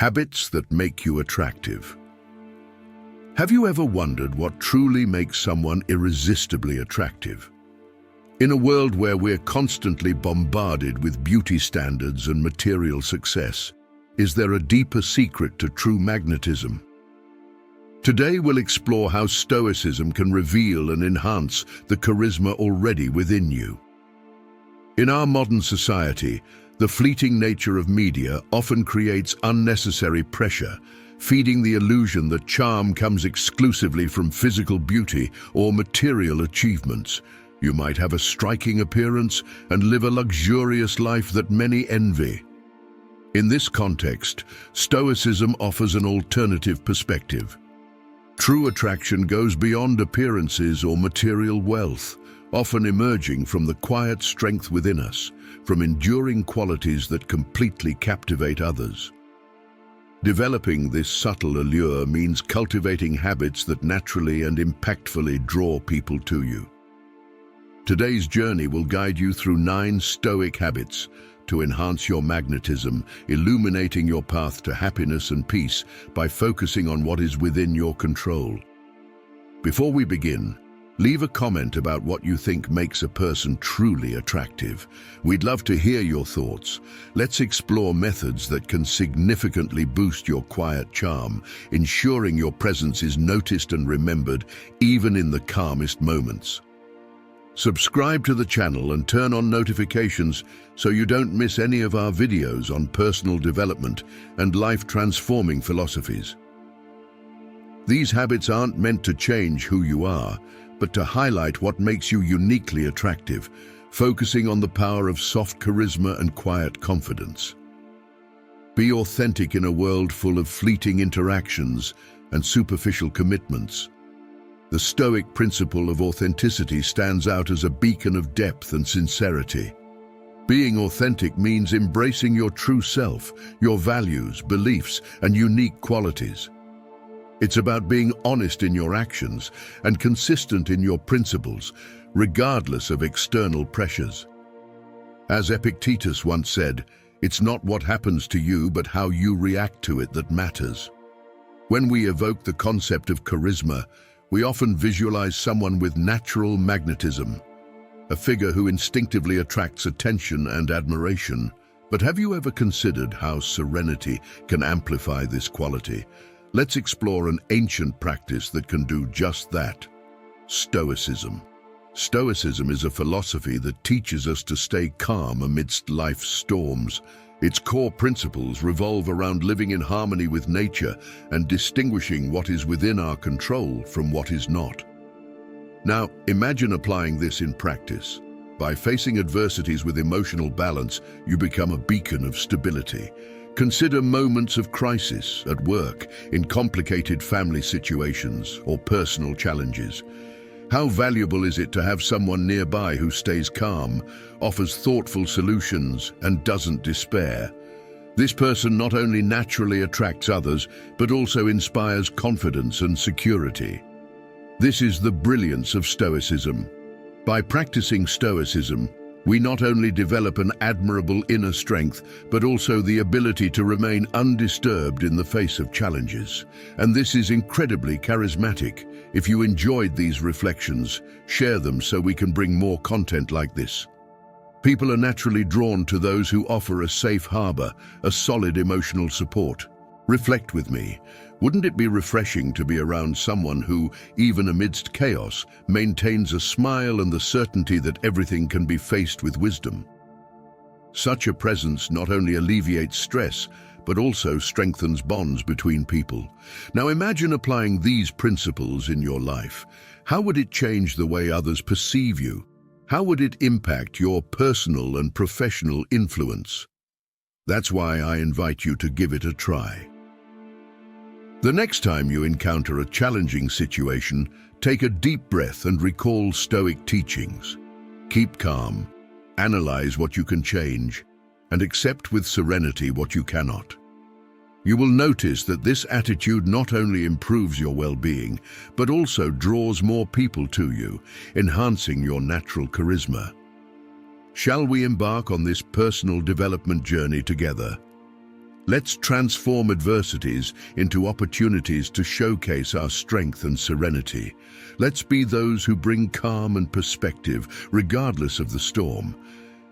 Habits that make you attractive. Have you ever wondered what truly makes someone irresistibly attractive? In a world where we're constantly bombarded with beauty standards and material success, is there a deeper secret to true magnetism? Today we'll explore how Stoicism can reveal and enhance the charisma already within you. In our modern society, the fleeting nature of media often creates unnecessary pressure, feeding the illusion that charm comes exclusively from physical beauty or material achievements. You might have a striking appearance and live a luxurious life that many envy. In this context, Stoicism offers an alternative perspective. True attraction goes beyond appearances or material wealth, often emerging from the quiet strength within us, from enduring qualities that completely captivate others. Developing this subtle allure means cultivating habits that naturally and impactfully draw people to you. Today's journey will guide you through 9 Stoic habits to enhance your magnetism, illuminating your path to happiness and peace by focusing on what is within your control. Before we begin, leave a comment about what you think makes a person truly attractive. We'd love to hear your thoughts. Let's explore methods that can significantly boost your quiet charm, ensuring your presence is noticed and remembered even in the calmest moments. Subscribe to the channel and turn on notifications so you don't miss any of our videos on personal development and life-transforming philosophies. These habits aren't meant to change who you are, but to highlight what makes you uniquely attractive, focusing on the power of soft charisma and quiet confidence. Be authentic in a world full of fleeting interactions and superficial commitments. The Stoic principle of authenticity stands out as a beacon of depth and sincerity. Being authentic means embracing your true self, your values, beliefs, and unique qualities. It's about being honest in your actions and consistent in your principles, regardless of external pressures. As Epictetus once said, "It's not what happens to you, but how you react to it that matters." When we evoke the concept of charisma, we often visualize someone with natural magnetism, a figure who instinctively attracts attention and admiration. But have you ever considered how serenity can amplify this quality? Let's explore an ancient practice that can do just that: Stoicism. Stoicism is a philosophy that teaches us to stay calm amidst life's storms. Its core principles revolve around living in harmony with nature and distinguishing what is within our control from what is not. Now, imagine applying this in practice. By facing adversities with emotional balance, you become a beacon of stability. Consider moments of crisis at work, in complicated family situations, or personal challenges. How valuable is it to have someone nearby who stays calm, offers thoughtful solutions, and doesn't despair? This person not only naturally attracts others, but also inspires confidence and security. This is the brilliance of Stoicism. By practicing Stoicism, we not only develop an admirable inner strength, but also the ability to remain undisturbed in the face of challenges. And this is incredibly charismatic. If you enjoyed these reflections, share them so we can bring more content like this. People are naturally drawn to those who offer a safe harbor, a solid emotional support. Reflect with me. Wouldn't it be refreshing to be around someone who, even amidst chaos, maintains a smile and the certainty that everything can be faced with wisdom? Such a presence not only alleviates stress, but also strengthens bonds between people. Now imagine applying these principles in your life. How would it change the way others perceive you? How would it impact your personal and professional influence? That's why I invite you to give it a try. The next time you encounter a challenging situation, take a deep breath and recall Stoic teachings. Keep calm, analyze what you can change, and accept with serenity what you cannot. You will notice that this attitude not only improves your well-being, but also draws more people to you, enhancing your natural charisma. Shall we embark on this personal development journey together? Let's transform adversities into opportunities to showcase our strength and serenity. Let's be those who bring calm and perspective, regardless of the storm.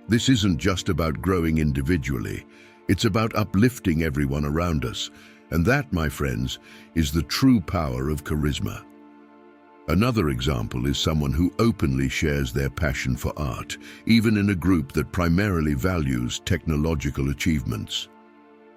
This isn't just about growing individually. It's about uplifting everyone around us. And that, my friends, is the true power of charisma. Another example is someone who openly shares their passion for art, even in a group that primarily values technological achievements.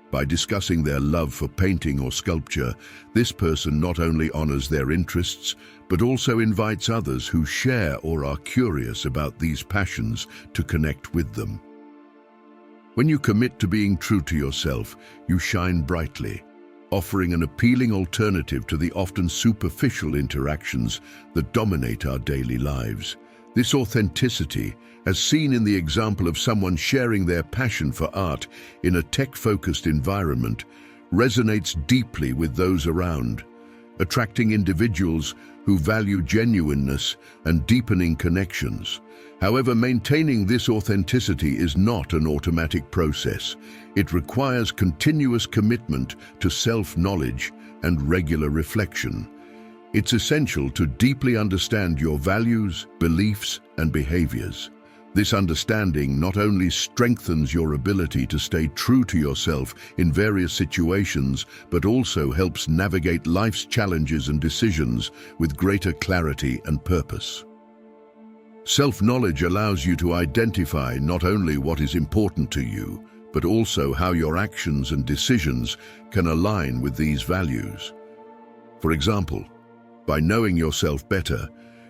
By discussing their love for painting or sculpture, this person not only honors their interests, but also invites others who share or are curious about these passions to connect with them. When you commit to being true to yourself, you shine brightly, offering an appealing alternative to the often superficial interactions that dominate our daily lives. This authenticity, as seen in the example of someone sharing their passion for art in a tech-focused environment, resonates deeply with those around, attracting individuals who value genuineness and deepening connections. However, maintaining this authenticity is not an automatic process. It requires continuous commitment to self-knowledge and regular reflection. It's essential to deeply understand your values, beliefs, and behaviors. This understanding not only strengthens your ability to stay true to yourself in various situations, but also helps navigate life's challenges and decisions with greater clarity and purpose. Self-knowledge allows you to identify not only what is important to you, but also how your actions and decisions can align with these values. For example, by knowing yourself better,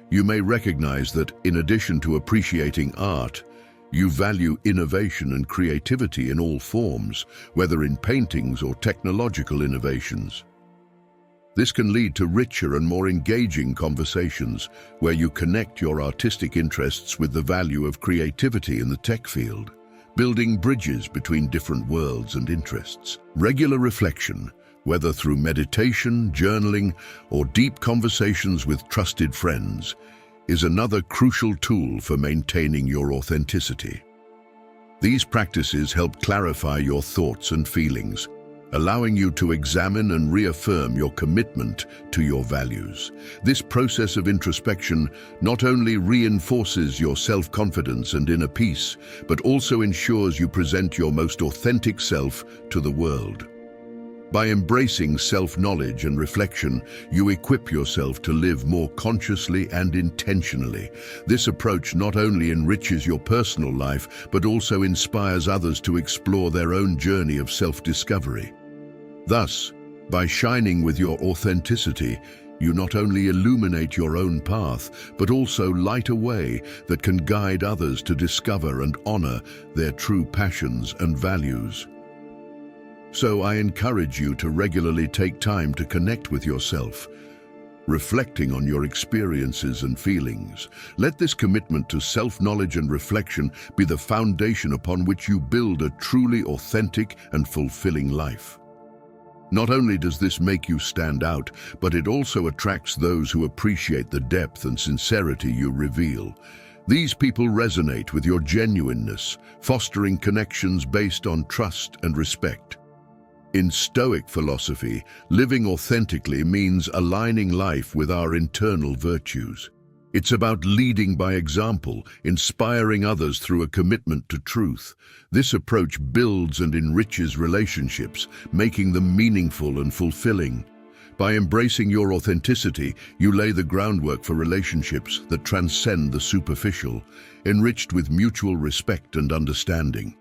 you may recognize that, in addition to appreciating art, you value innovation and creativity in all forms, whether in paintings or technological innovations. This can lead to richer and more engaging conversations where you connect your artistic interests with the value of creativity in the tech field, building bridges between different worlds and interests. Regular reflection, whether through meditation, journaling, or deep conversations with trusted friends, is another crucial tool for maintaining your authenticity. These practices help clarify your thoughts and feelings, allowing you to examine and reaffirm your commitment to your values. This process of introspection not only reinforces your self-confidence and inner peace, but also ensures you present your most authentic self to the world. By embracing self-knowledge and reflection, you equip yourself to live more consciously and intentionally. This approach not only enriches your personal life, but also inspires others to explore their own journey of self-discovery. Thus, by shining with your authenticity, you not only illuminate your own path, but also light a way that can guide others to discover and honor their true passions and values. So I encourage you to regularly take time to connect with yourself, reflecting on your experiences and feelings. Let this commitment to self-knowledge and reflection be the foundation upon which you build a truly authentic and fulfilling life. Not only does this make you stand out, but it also attracts those who appreciate the depth and sincerity you reveal. These people resonate with your genuineness, fostering connections based on trust and respect. In Stoic philosophy, living authentically means aligning life with our internal virtues. It's about leading by example, inspiring others through a commitment to truth. This approach builds and enriches relationships, making them meaningful and fulfilling. By embracing your authenticity, you lay the groundwork for relationships that transcend the superficial, enriched with mutual respect and understanding.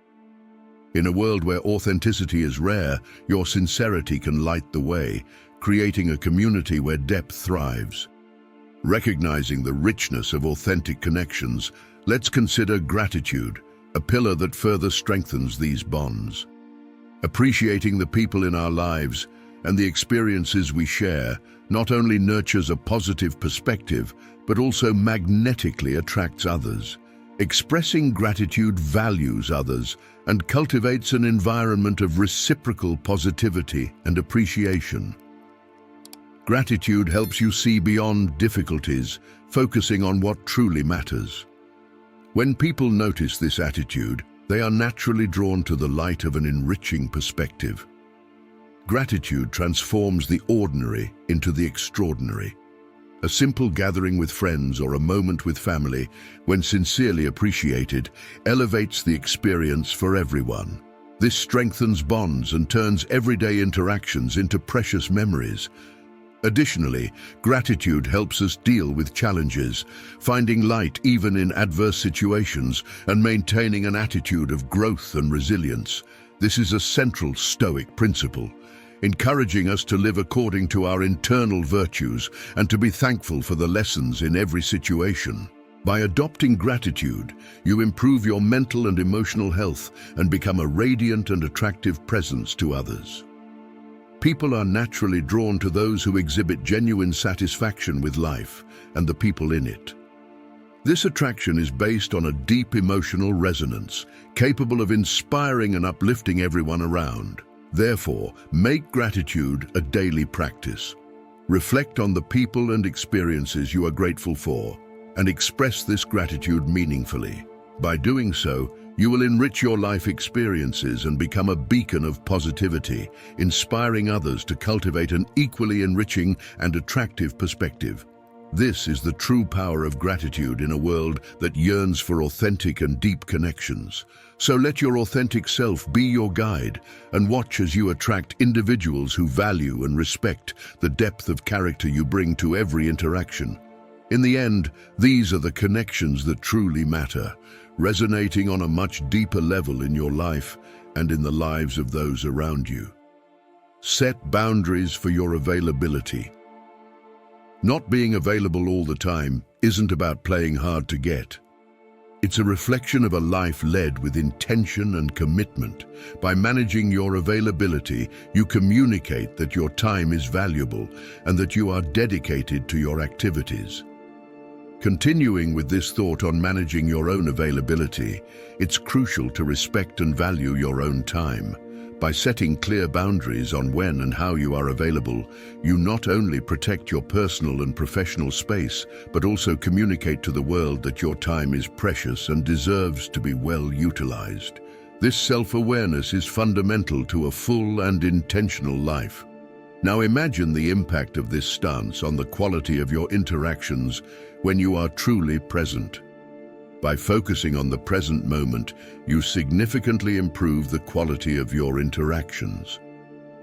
In a world where authenticity is rare, your sincerity can light the way, creating a community where depth thrives. Recognizing the richness of authentic connections, let's consider gratitude, a pillar that further strengthens these bonds. Appreciating the people in our lives and the experiences we share not only nurtures a positive perspective, but also magnetically attracts others. Expressing gratitude values others and cultivates an environment of reciprocal positivity and appreciation. Gratitude helps you see beyond difficulties, focusing on what truly matters. When people notice this attitude, they are naturally drawn to the light of an enriching perspective. Gratitude transforms the ordinary into the extraordinary. A simple gathering with friends or a moment with family, when sincerely appreciated, elevates the experience for everyone. This strengthens bonds and turns everyday interactions into precious memories. Additionally, gratitude helps us deal with challenges, finding light even in adverse situations and maintaining an attitude of growth and resilience. This is a central Stoic principle, encouraging us to live according to our internal virtues and to be thankful for the lessons in every situation. By adopting gratitude, you improve your mental and emotional health and become a radiant and attractive presence to others. People are naturally drawn to those who exhibit genuine satisfaction with life and the people in it. This attraction is based on a deep emotional resonance, capable of inspiring and uplifting everyone around. Therefore, make gratitude a daily practice. Reflect on the people and experiences you are grateful for, and express this gratitude meaningfully. By doing so, you will enrich your life experiences and become a beacon of positivity, inspiring others to cultivate an equally enriching and attractive perspective. This is the true power of gratitude in a world that yearns for authentic and deep connections. So let your authentic self be your guide and watch as you attract individuals who value and respect the depth of character you bring to every interaction. In the end, these are the connections that truly matter, resonating on a much deeper level in your life and in the lives of those around you. Set boundaries for your availability. Not being available all the time isn't about playing hard to get. It's a reflection of a life led with intention and commitment. By managing your availability, you communicate that your time is valuable and that you are dedicated to your activities. Continuing with this thought on managing your own availability, it's crucial to respect and value your own time. By setting clear boundaries on when and how you are available, you not only protect your personal and professional space, but also communicate to the world that your time is precious and deserves to be well utilized. This self-awareness is fundamental to a full and intentional life. Now imagine the impact of this stance on the quality of your interactions when you are truly present. By focusing on the present moment, you significantly improve the quality of your interactions.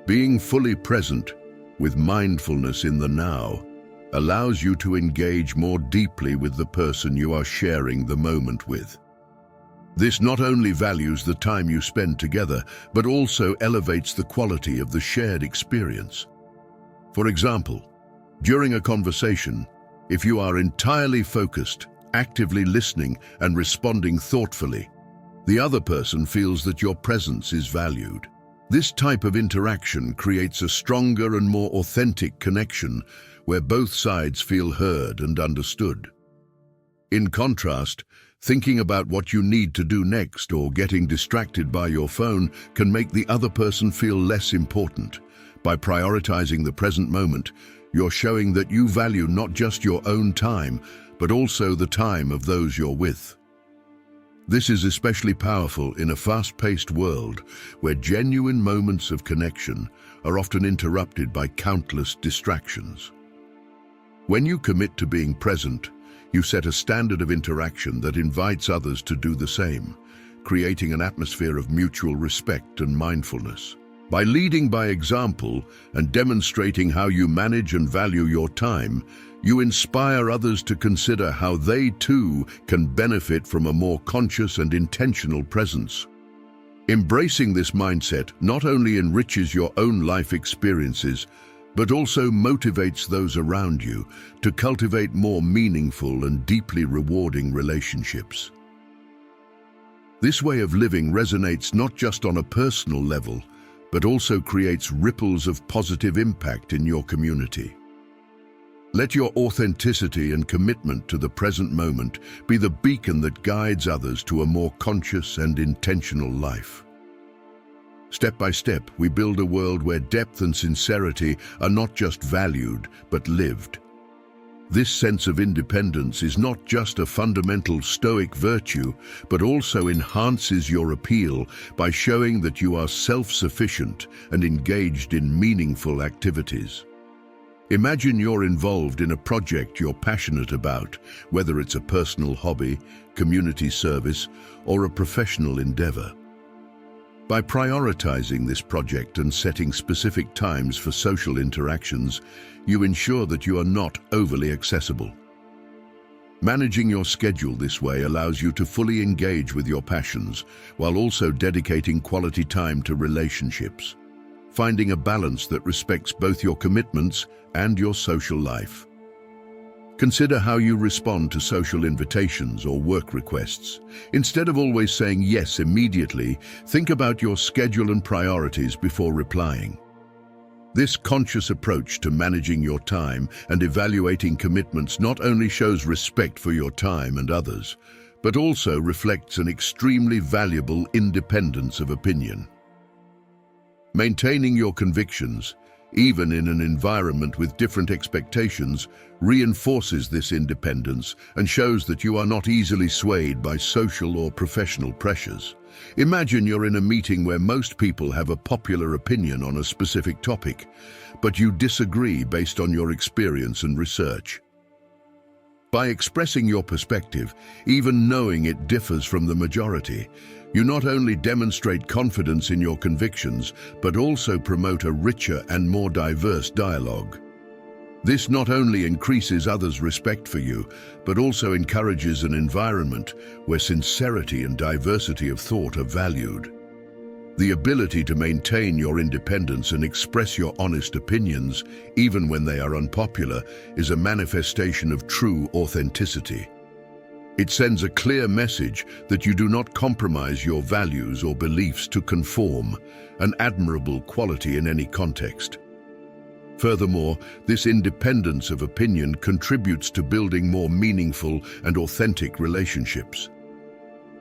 Being fully present, with mindfulness in the now, allows you to engage more deeply with the person you are sharing the moment with. This not only values the time you spend together, but also elevates the quality of the shared experience. For example, during a conversation, if you are entirely focused, actively listening and responding thoughtfully, the other person feels that your presence is valued. This type of interaction creates a stronger and more authentic connection where both sides feel heard and understood. In contrast, thinking about what you need to do next or getting distracted by your phone can make the other person feel less important. By prioritizing the present moment, you're showing that you value not just your own time, but also the time of those you're with. This is especially powerful in a fast-paced world where genuine moments of connection are often interrupted by countless distractions. When you commit to being present, you set a standard of interaction that invites others to do the same, creating an atmosphere of mutual respect and mindfulness. By leading by example and demonstrating how you manage and value your time, you inspire others to consider how they too can benefit from a more conscious and intentional presence. Embracing this mindset not only enriches your own life experiences, but also motivates those around you to cultivate more meaningful and deeply rewarding relationships. This way of living resonates not just on a personal level, but also creates ripples of positive impact in your community. Let your authenticity and commitment to the present moment be the beacon that guides others to a more conscious and intentional life. Step by step, we build a world where depth and sincerity are not just valued, but lived. This sense of independence is not just a fundamental Stoic virtue, but also enhances your appeal by showing that you are self-sufficient and engaged in meaningful activities. Imagine you're involved in a project you're passionate about, whether it's a personal hobby, community service, or a professional endeavor. By prioritizing this project and setting specific times for social interactions, you ensure that you are not overly accessible. Managing your schedule this way allows you to fully engage with your passions, while also dedicating quality time to relationships, finding a balance that respects both your commitments and your social life. Consider how you respond to social invitations or work requests. Instead of always saying yes immediately, think about your schedule and priorities before replying. This conscious approach to managing your time and evaluating commitments not only shows respect for your time and others, but also reflects an extremely valuable independence of opinion. Maintaining your convictions, even in an environment with different expectations, reinforces this independence and shows that you are not easily swayed by social or professional pressures. Imagine you're in a meeting where most people have a popular opinion on a specific topic, but you disagree based on your experience and research. By expressing your perspective, even knowing it differs from the majority, you not only demonstrate confidence in your convictions, but also promote a richer and more diverse dialogue. This not only increases others' respect for you, but also encourages an environment where sincerity and diversity of thought are valued. The ability to maintain your independence and express your honest opinions, even when they are unpopular, is a manifestation of true authenticity. It sends a clear message that you do not compromise your values or beliefs to conform, an admirable quality in any context. Furthermore, this independence of opinion contributes to building more meaningful and authentic relationships.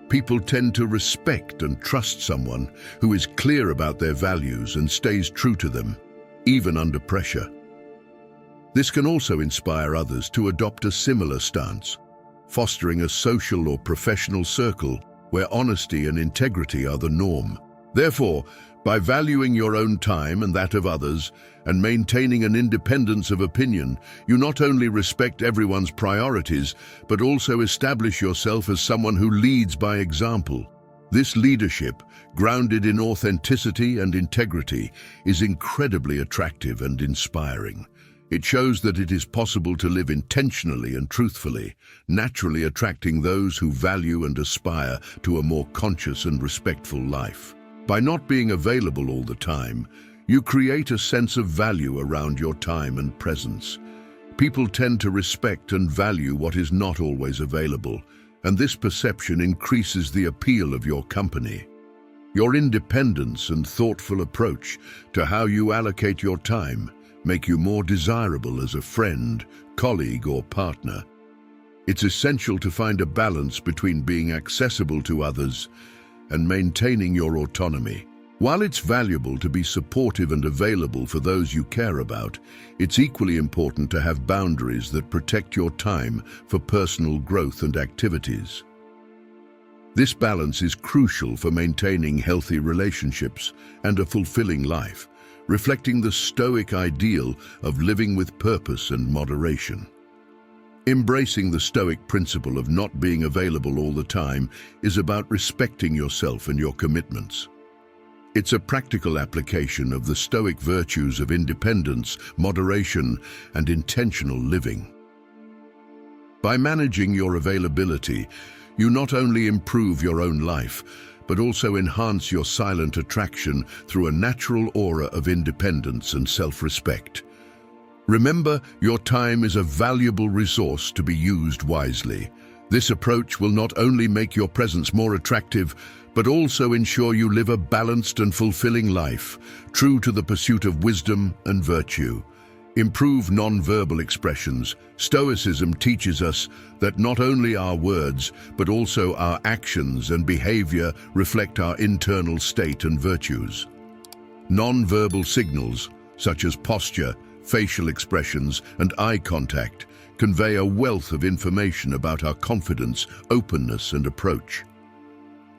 People tend to respect and trust someone who is clear about their values and stays true to them, even under pressure. This can also inspire others to adopt a similar stance, fostering a social or professional circle where honesty and integrity are the norm. Therefore, by valuing your own time and that of others, and maintaining an independence of opinion, you not only respect everyone's priorities, but also establish yourself as someone who leads by example. This leadership, grounded in authenticity and integrity, is incredibly attractive and inspiring. It shows that it is possible to live intentionally and truthfully, naturally attracting those who value and aspire to a more conscious and respectful life. By not being available all the time, you create a sense of value around your time and presence. People tend to respect and value what is not always available, and this perception increases the appeal of your company. Your independence and thoughtful approach to how you allocate your time make you more desirable as a friend, colleague, or partner. It's essential to find a balance between being accessible to others and maintaining your autonomy. While it's valuable to be supportive and available for those you care about, it's equally important to have boundaries that protect your time for personal growth and activities. This balance is crucial for maintaining healthy relationships and a fulfilling life, reflecting the Stoic ideal of living with purpose and moderation. Embracing the Stoic principle of not being available all the time is about respecting yourself and your commitments. It's a practical application of the Stoic virtues of independence, moderation, and intentional living. By managing your availability, you not only improve your own life, but also enhance your silent attraction through a natural aura of independence and self-respect. Remember, your time is a valuable resource to be used wisely. This approach will not only make your presence more attractive, but also ensure you live a balanced and fulfilling life, true to the pursuit of wisdom and virtue. Improve non-verbal expressions. Stoicism teaches us that not only our words, but also our actions and behavior reflect our internal state and virtues. Non-verbal signals, such as posture, facial expressions, and eye contact convey a wealth of information about our confidence, openness, and approach.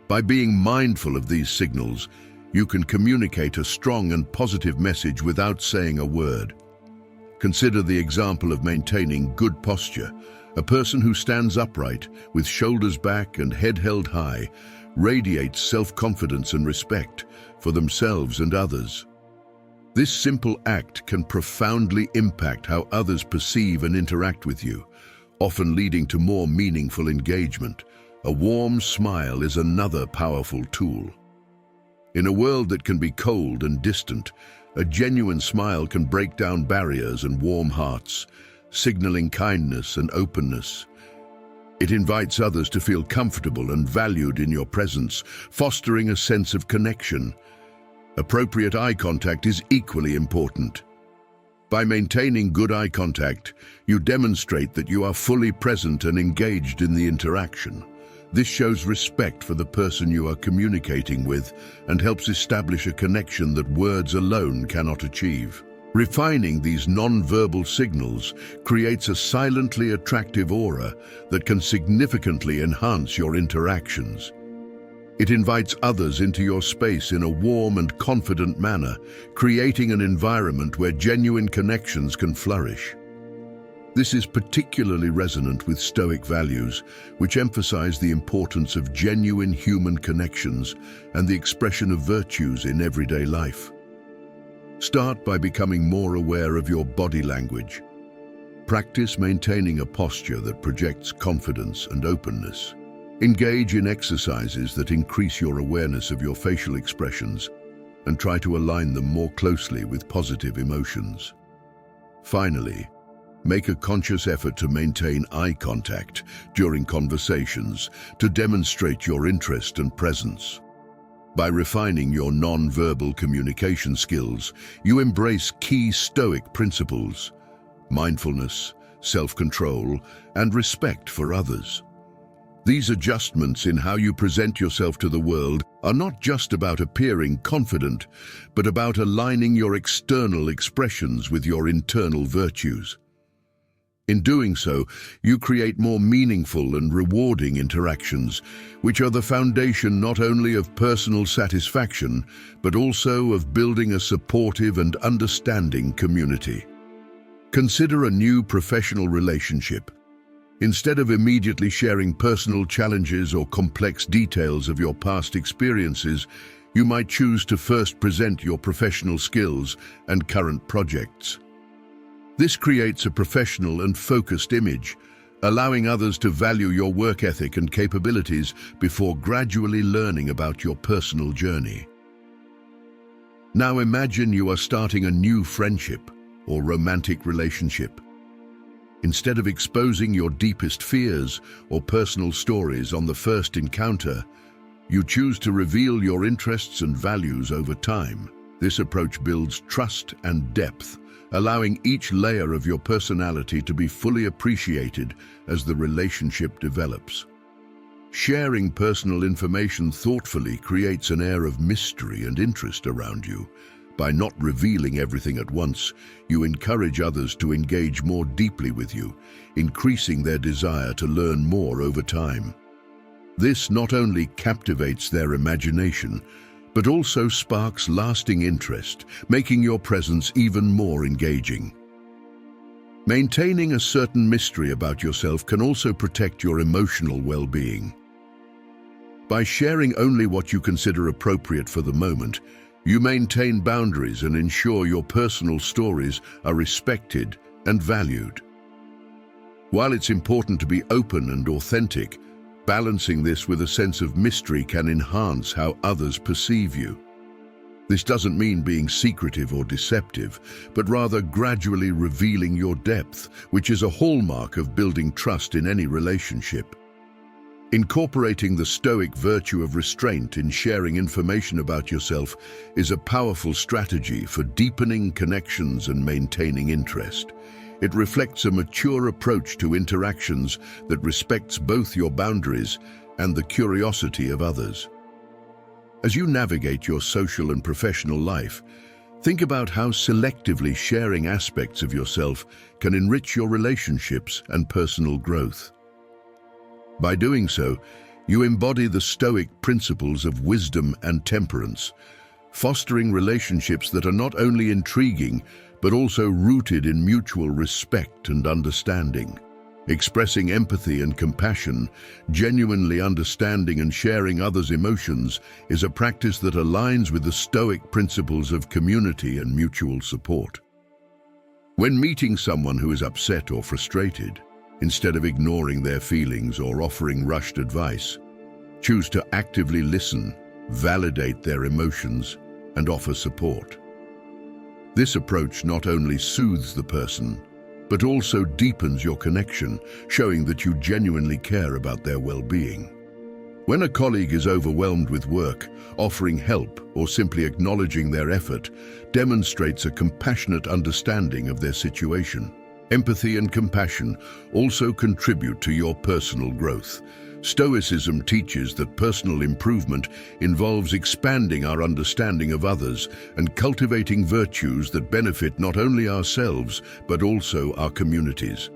By being mindful of these signals, you can communicate a strong and positive message without saying a word. Consider the example of maintaining good posture. A person who stands upright, with shoulders back and head held high, radiates self-confidence and respect for themselves and others. This simple act can profoundly impact how others perceive and interact with you, often leading to more meaningful engagement. A warm smile is another powerful tool. In a world that can be cold and distant, a genuine smile can break down barriers and warm hearts, signaling kindness and openness. It invites others to feel comfortable and valued in your presence, fostering a sense of connection. Appropriate eye contact is equally important. By maintaining good eye contact, you demonstrate that you are fully present and engaged in the interaction. This shows respect for the person you are communicating with and helps establish a connection that words alone cannot achieve. Refining these non-verbal signals creates a silently attractive aura that can significantly enhance your interactions. It invites others into your space in a warm and confident manner, creating an environment where genuine connections can flourish. This is particularly resonant with Stoic values, which emphasize the importance of genuine human connections and the expression of virtues in everyday life. Start by becoming more aware of your body language. Practice maintaining a posture that projects confidence and openness. Engage in exercises that increase your awareness of your facial expressions and try to align them more closely with positive emotions. Finally, make a conscious effort to maintain eye contact during conversations to demonstrate your interest and presence. By refining your non-verbal communication skills, you embrace key Stoic principles: mindfulness, self-control, and respect for others. These adjustments in how you present yourself to the world are not just about appearing confident, but about aligning your external expressions with your internal virtues. In doing so, you create more meaningful and rewarding interactions, which are the foundation not only of personal satisfaction, but also of building a supportive and understanding community. Consider a new professional relationship. Instead of immediately sharing personal challenges or complex details of your past experiences, you might choose to first present your professional skills and current projects. This creates a professional and focused image, allowing others to value your work ethic and capabilities before gradually learning about your personal journey. Now imagine you are starting a new friendship or romantic relationship. Instead of exposing your deepest fears or personal stories on the first encounter, you choose to reveal your interests and values over time. This approach builds trust and depth, allowing each layer of your personality to be fully appreciated as the relationship develops. Sharing personal information thoughtfully creates an air of mystery and interest around you. By not revealing everything at once, you encourage others to engage more deeply with you, increasing their desire to learn more over time. This not only captivates their imagination, but also sparks lasting interest, making your presence even more engaging. Maintaining a certain mystery about yourself can also protect your emotional well-being. By sharing only what you consider appropriate for the moment, you maintain boundaries and ensure your personal stories are respected and valued. While it's important to be open and authentic, balancing this with a sense of mystery can enhance how others perceive you. This doesn't mean being secretive or deceptive, but rather gradually revealing your depth, which is a hallmark of building trust in any relationship. Incorporating the Stoic virtue of restraint in sharing information about yourself is a powerful strategy for deepening connections and maintaining interest. It reflects a mature approach to interactions that respects both your boundaries and the curiosity of others. As you navigate your social and professional life, Think about how selectively sharing aspects of yourself can enrich your relationships and personal growth. By doing so, you embody the Stoic principles of wisdom and temperance, fostering relationships that are not only intriguing, but also rooted in mutual respect and understanding. Expressing empathy and compassion, genuinely understanding and sharing others' emotions is a practice that aligns with the Stoic principles of community and mutual support. When meeting someone who is upset or frustrated, instead of ignoring their feelings or offering rushed advice, choose to actively listen, validate their emotions, and offer support. This approach not only soothes the person, but also deepens your connection, showing that you genuinely care about their well-being. When a colleague is overwhelmed with work, offering help or simply acknowledging their effort demonstrates a compassionate understanding of their situation. Empathy and compassion also contribute to your personal growth. Stoicism teaches that personal improvement involves expanding our understanding of others and cultivating virtues that benefit not only ourselves, but also our communities.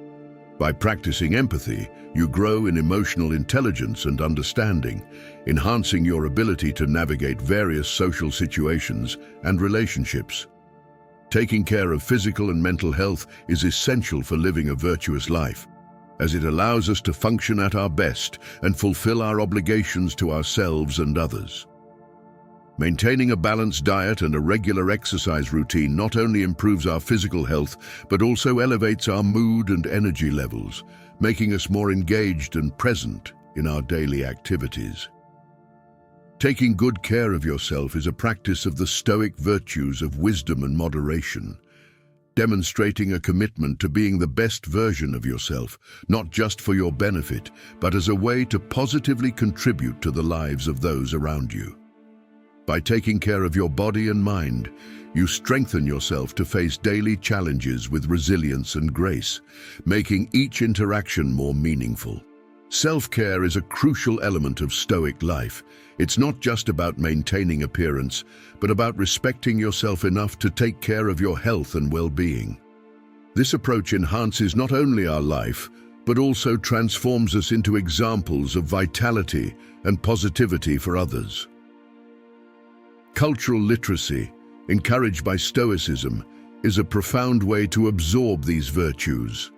By practicing empathy, you grow in emotional intelligence and understanding, enhancing your ability to navigate various social situations and relationships. Taking care of physical and mental health is essential for living a virtuous life, as it allows us to function at our best and fulfill our obligations to ourselves and others. Maintaining a balanced diet and a regular exercise routine not only improves our physical health, but also elevates our mood and energy levels, making us more engaged and present in our daily activities. Taking good care of yourself is a practice of the Stoic virtues of wisdom and moderation, demonstrating a commitment to being the best version of yourself, not just for your benefit, but as a way to positively contribute to the lives of those around you. By taking care of your body and mind, you strengthen yourself to face daily challenges with resilience and grace, making each interaction more meaningful. Self-care is a crucial element of Stoic life. It's not just about maintaining appearance, but about respecting yourself enough to take care of your health and well-being. This approach enhances not only our life, but also transforms us into examples of vitality and positivity for others. Cultural literacy, encouraged by Stoicism, is a profound way to absorb these virtues.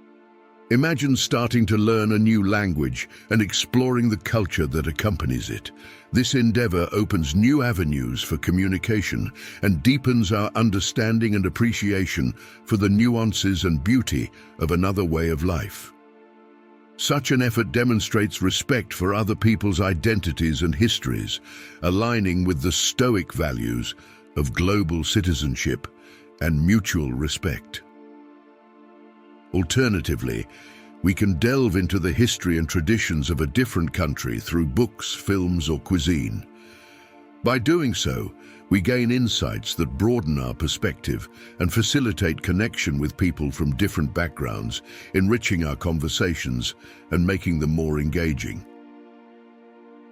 Imagine starting to learn a new language and exploring the culture that accompanies it. This endeavor opens new avenues for communication and deepens our understanding and appreciation for the nuances and beauty of another way of life. Such an effort demonstrates respect for other people's identities and histories, aligning with the Stoic values of global citizenship and mutual respect. Alternatively, we can delve into the history and traditions of a different country through books, films, or cuisine. By doing so, we gain insights that broaden our perspective and facilitate connection with people from different backgrounds, enriching our conversations and making them more engaging.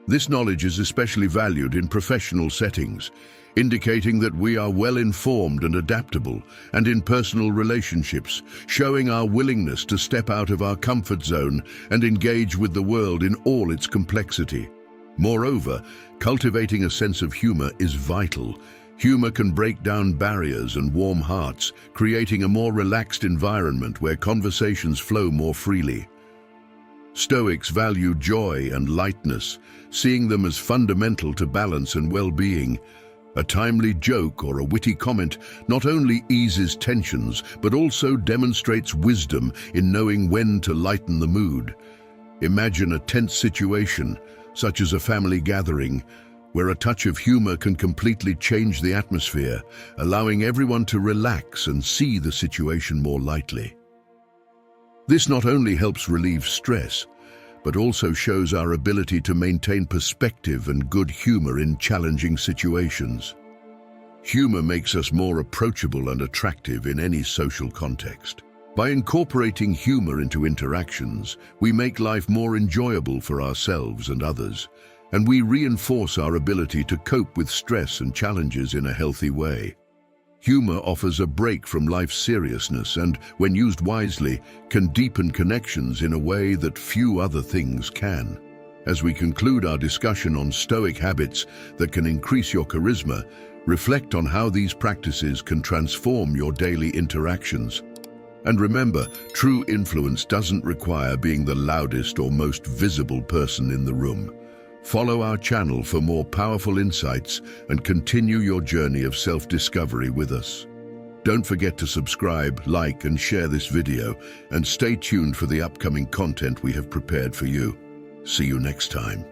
This knowledge is especially valued in professional settings, indicating that we are well-informed and adaptable, and in personal relationships, showing our willingness to step out of our comfort zone and engage with the world in all its complexity. Moreover, cultivating a sense of humor is vital. Humor can break down barriers and warm hearts, creating a more relaxed environment where conversations flow more freely. Stoics value joy and lightness, seeing them as fundamental to balance and well-being. A timely joke or a witty comment not only eases tensions, but also demonstrates wisdom in knowing when to lighten the mood. Imagine a tense situation, such as a family gathering, where a touch of humor can completely change the atmosphere, allowing everyone to relax and see the situation more lightly. This not only helps relieve stress, but also shows our ability to maintain perspective and good humor in challenging situations. Humor makes us more approachable and attractive in any social context. By incorporating humor into interactions, we make life more enjoyable for ourselves and others, and we reinforce our ability to cope with stress and challenges in a healthy way. Humor offers a break from life's seriousness and, when used wisely, can deepen connections in a way that few other things can. As we conclude our discussion on Stoic habits that can increase your charisma, reflect on how these practices can transform your daily interactions. And remember, true influence doesn't require being the loudest or most visible person in the room. Follow our channel for more powerful insights and continue your journey of self-discovery with us. Don't forget to subscribe, like, and share this video, and stay tuned for the upcoming content we have prepared for you. See you next time.